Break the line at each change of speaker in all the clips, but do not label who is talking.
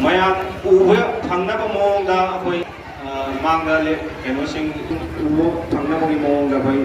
ꯃꯌꯥꯝ ꯎꯕ ꯐꯪꯅꯕ ꯃꯑꯣꯡꯗ ꯑꯩꯈꯣꯏ ꯃꯥꯡꯗ ꯀꯩꯅꯣꯁꯤꯡ ꯎꯕ ꯐꯪꯅꯕꯒꯤ ꯃꯑꯣꯡꯗ ꯑꯩꯈꯣꯏ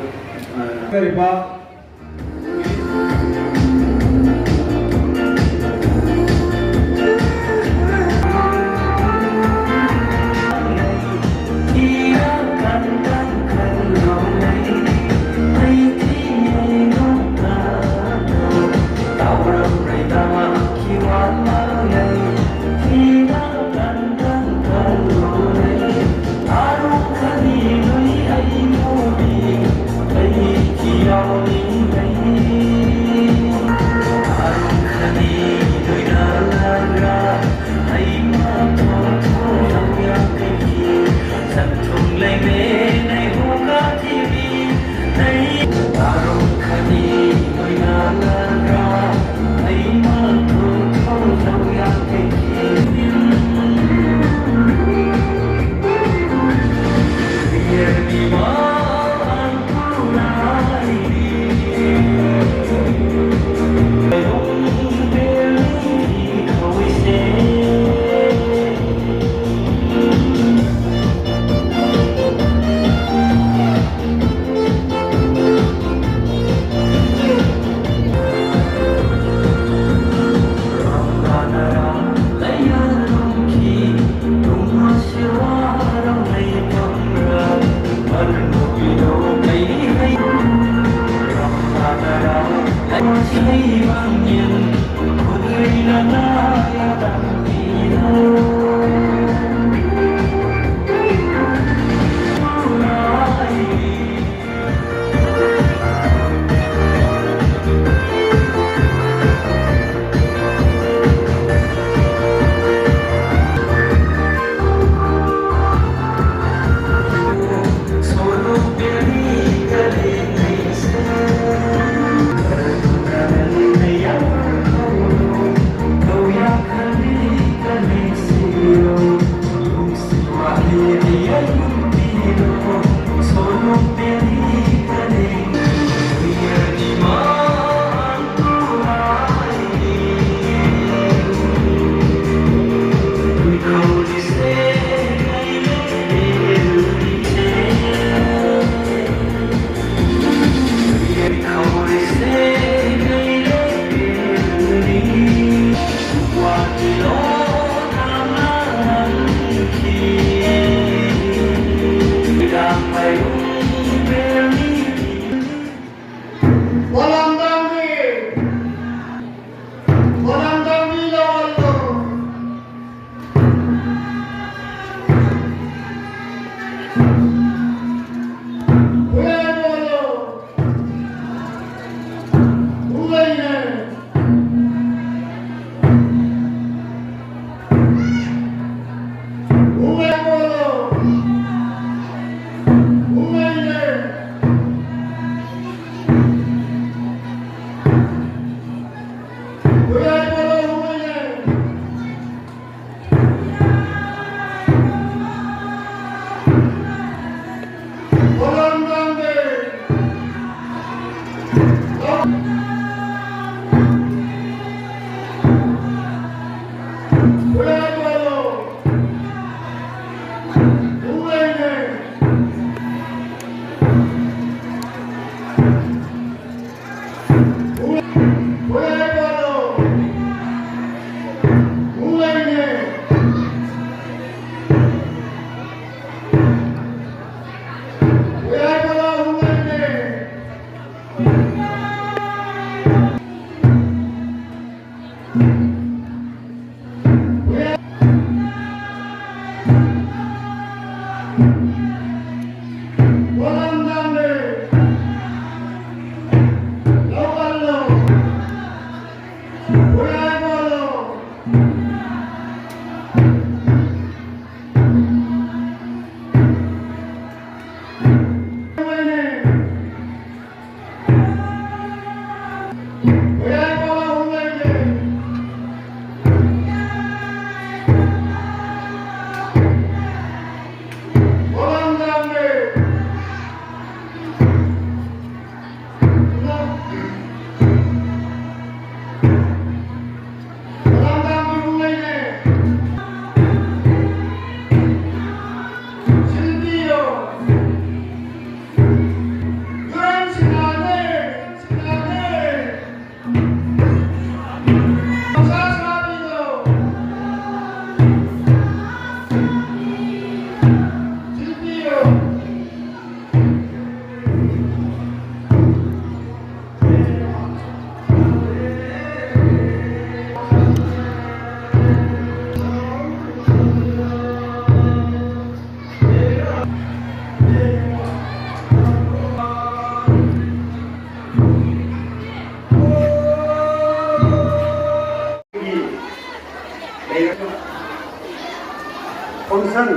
ꯐꯪꯁꯟ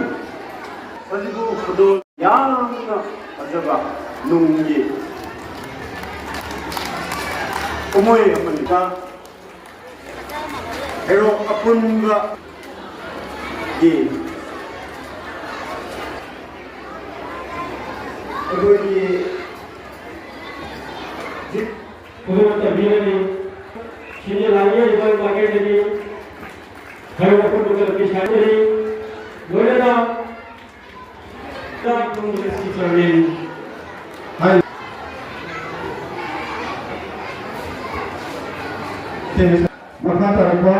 ꯁꯖꯤꯕꯨ ꯈꯨꯗꯣꯜ ꯌꯥꯝꯅ ꯐꯖꯕ ꯅꯨꯡꯒꯤ ꯀꯨꯝꯍꯩ ꯑꯃꯅꯤꯗ ꯍꯦꯔꯣꯛ ꯑꯄꯨꯟꯕꯒꯤ ꯑꯩꯈꯣꯏꯒꯤ
Kudu terbina sini lagi juga pakai jadi kalau aku bukan kisah jadi boleh tak tak mengisi cermin.
Hai. Maka terapa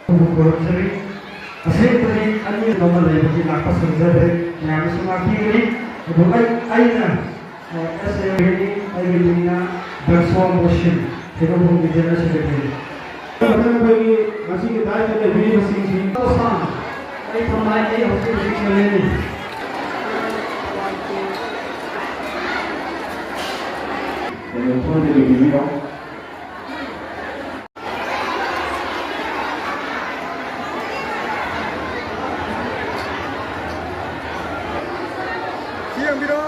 untuk cermin. Asyik tadi ani nomor dari bagi lapas kerja yang semakin ini bukan aina. Saya ini aina bersuara motion. Kita pun bicara sedikit. Kita bagi masih kita ada video masing-masing. Sama. Saya pernah ini hotel ini. Jadi pun jadi video. Siang video.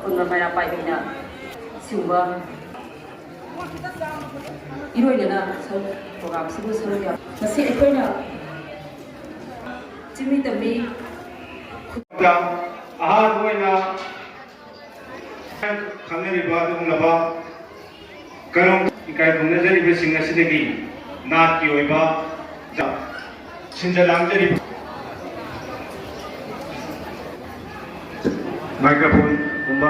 Kuna maya pai bina siuba iroi na so program sibu soro ya masi ekoina chimi tambi
ka aha duina khangeriba dunglaba karong ikai dungnajari besing asidagi nat ki oiba sinjalangjari microphone kumba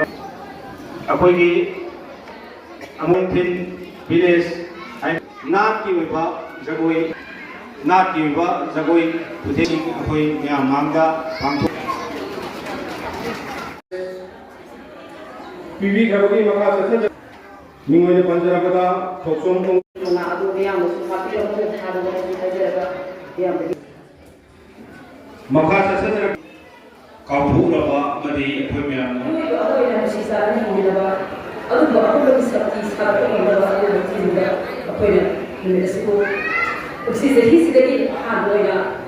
akoigi amontin village nat ki oiba jagoi putheni akoi mya mangda pangtho PV Kharogi Maka Sasa Ningoi Panjarabada Thoksom
na adu yang musu papi lo ko thadu ko thajara yang
Maka Sasa Kauphu Raba Madi akoi mya
akoi na si sa ni ni ba adu ba akoi lo sa ti sa ko ni ba adu ti ni ba akoi na ni se ko usi se hi se ni ha lo ya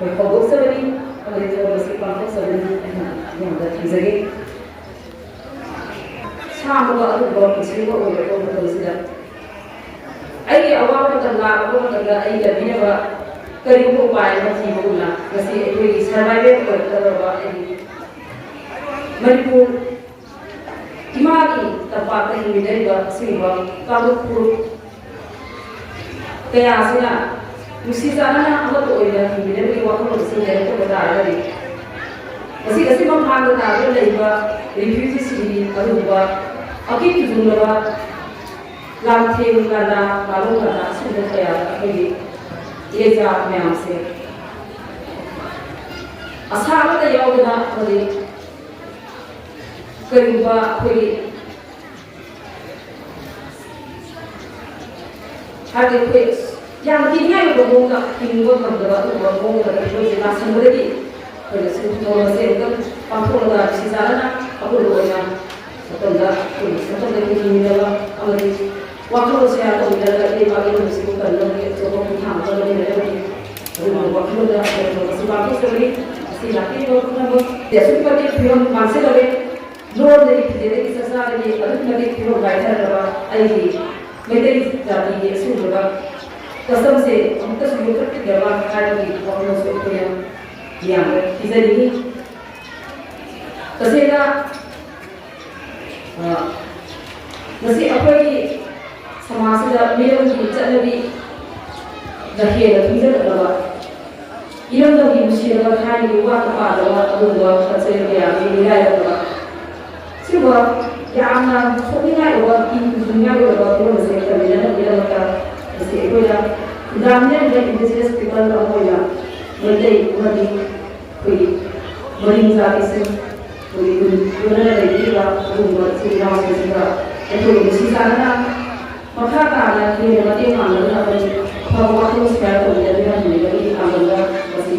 ko ko go sa ni ale jo se pa ko sa ni na yang da ti zage 사무가 어떤 지금 오히려 좀 그러시다. 아이게 아와부터 나아부터 아이가 미네가 그리고 바이는 지구나. 그래서 우리 서바이벌 거들어봐. 머리부 이마기 tapate 미네가 지금 가도프 그야시나 무시자나 아무것도 오히려 미네가 와서 쓰는 거 다르지. kasi mamahanga tayo na iba refugees hindi kaluba aki kizunaba ꯂꯥꯡꯊꯦꯡ ꯀꯥꯟꯗ ꯃꯥꯂꯣꯝ ꯀꯥꯟꯗ ꯑꯁꯤꯒꯨꯝꯕ ꯀꯌꯥ ꯑꯩꯈꯣꯏꯒꯤ ꯏꯔꯩꯆꯥ ꯃꯌꯥꯝꯁꯦ ꯑꯁꯥꯕꯗ ꯌꯥꯎꯗꯅ ꯑꯩꯈꯣꯏ ꯀꯔꯤꯒꯨꯝꯕ ꯑꯩꯈꯣꯏꯒꯤ ꯍꯥꯏꯕꯗꯤ ꯑꯩꯈꯣꯏ ꯌꯥꯝ ꯀꯤꯅꯤꯡꯉꯥꯏ ꯑꯣꯏꯕ ꯃꯑꯣꯡꯗ ꯍꯤꯡꯕ ꯉꯝꯗꯕ ꯑꯗꯨꯒꯨꯝꯕ ꯃꯑꯣꯡꯗ ꯑꯩꯈꯣꯏꯁꯦ ꯂꯥꯛꯁꯟꯕꯗꯒꯤ ꯑꯩꯈꯣꯏꯅ ꯁꯤꯒꯨꯝꯕ ꯑꯁꯦ ꯑꯃꯨꯛꯇꯪ ꯄꯥꯡꯊꯣꯛꯂꯒ ꯅꯨꯡꯁꯤ ꯆꯥꯟꯅꯅ ꯑꯄꯨꯟꯕ ꯑꯣꯏꯅ ꯃꯇꯝꯗ ꯑꯩꯈꯣꯏꯒꯤ ꯍꯤꯡꯃꯤꯟꯅꯕ ꯑꯃꯗꯤ ꯋꯥꯈꯜꯂꯣꯟ ꯁꯦꯌꯥꯔ ꯇꯧꯃꯤꯟꯅꯔꯒ ꯏꯃꯥꯒꯤ ꯂꯣꯟꯁꯤꯕꯨ ꯀꯟꯅꯕꯒꯤ ꯑꯆꯧꯕ ꯈꯣꯡꯊꯥꯡ ꯑꯃ ꯂꯧꯃꯤꯟꯅꯔꯕꯗꯤ ꯑꯗꯨꯒꯨꯝꯕ ꯋꯥꯈꯜꯂꯣꯟꯗ ꯃꯁꯤ ꯄꯥꯡꯊꯣꯛꯆꯕꯅꯤ ꯃꯁꯤ ꯂꯥꯛꯄꯤꯕ ꯄꯨꯝꯅꯃꯛ ꯑꯁꯨꯛꯀꯤ ꯃꯇꯤꯛ ꯐꯤꯕꯝ ꯃꯥꯡꯁꯤꯜꯂꯛꯂꯦ ꯂꯣꯟꯗꯒꯤ ꯐꯤꯖꯦꯗꯒꯤ ꯆꯥꯛꯆꯥꯗꯒꯤ ꯑꯗꯨꯛꯀꯤ ꯃꯇꯤꯛ ꯐꯤꯕꯝ ꯀꯥꯏꯊꯔꯛꯂꯕ ꯑꯩꯒꯤ ꯃꯩꯇꯩ ꯖꯥꯇꯤꯒꯤ ꯑꯁꯤꯒꯨꯝꯂꯕ ꯀꯁꯇꯝꯁꯦ ꯑꯃꯨꯛꯇꯁꯨ ꯌꯣꯛꯈꯠꯄꯤꯗꯕ ꯍꯥꯏꯕꯒꯤ ꯋꯥꯈꯜꯂꯣꯟꯁꯨ ꯑꯩꯈꯣꯏꯅ ꯃꯤꯌꯥꯝꯗ ꯄꯤꯖꯅꯤꯡꯉꯤ ꯇꯁꯦꯡꯅ ꯉꯁꯤ ꯑꯩꯈꯣꯏꯒꯤ ꯁꯃꯥꯖꯁꯤꯗ ꯃꯤꯔꯝꯒꯤ ꯆꯠꯅꯕꯤꯗ ꯍꯦꯟꯅ ꯈꯪꯖꯤꯜꯂꯛꯂꯕ ꯏꯔꯝꯗꯝꯒꯤ ꯅꯨꯡꯁꯤꯔꯕ ꯊꯥꯏꯅꯒꯤ ꯋꯥꯠꯇ ꯄꯥꯗꯕ ꯑꯗꯨꯒꯨꯝꯕ ꯀꯜꯆꯔꯦꯜ ꯀꯌꯥꯒꯤ ꯃꯤꯔꯥꯏꯔꯛꯂꯕ ꯁꯤꯒꯨꯝꯕ ꯌꯥꯝꯅ ꯁꯣꯛꯅꯤꯡꯉꯥꯏ ꯑꯣꯏꯕ ꯏ ꯈꯨꯝꯅꯤꯡꯉꯥꯏ ꯑꯣꯏꯕ ꯐꯤꯕꯝ ꯑꯁꯦ ꯀꯟꯕꯤꯅꯕꯒꯤꯗꯃꯛꯇ ꯃꯁꯤ ꯑꯩꯈꯣꯏꯅ ꯈꯨꯟꯗꯥꯃꯤꯟꯅꯔꯤꯕ ꯏꯟꯗꯤꯖꯤꯅꯁ ꯄꯤꯄꯜ ꯑꯃ ꯑꯣꯏꯅ ꯃꯩꯇꯩ ꯑꯃꯗꯤ ꯑꯩꯈꯣꯏꯒꯤ ꯃꯔꯤꯡ ꯖꯥꯇꯤꯁꯤꯡ ꯑꯩꯈꯣꯏꯒꯤ ꯂꯣꯏꯅꯅ ꯂꯩꯕꯤꯔꯤꯕ ꯑꯗꯨꯒꯨꯝꯕ ꯏꯆꯤꯜ ꯏꯅꯥꯎꯁꯤꯡꯁꯤꯒ ꯑꯩꯈꯣꯏꯒꯤ ꯅꯨꯡꯁꯤ ꯆꯥꯟꯅꯅ ꯃꯈꯥ ꯇꯥꯅ ꯍꯦꯟꯅ ꯃꯇꯦꯡ ꯄꯥꯡꯅꯗꯨꯅ ꯑꯃꯗꯤ ꯑꯐꯕ ꯋꯥꯈꯜ ꯁꯦꯌꯥꯔ ꯇꯧꯃꯤꯟꯅꯗꯨꯅ ꯍꯤꯡꯃꯤꯟꯅꯕꯒꯤ ꯄꯥꯡꯒꯜꯗ ꯃꯁꯤ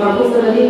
ꯄꯥꯡꯊꯣꯛꯆꯕꯅꯤ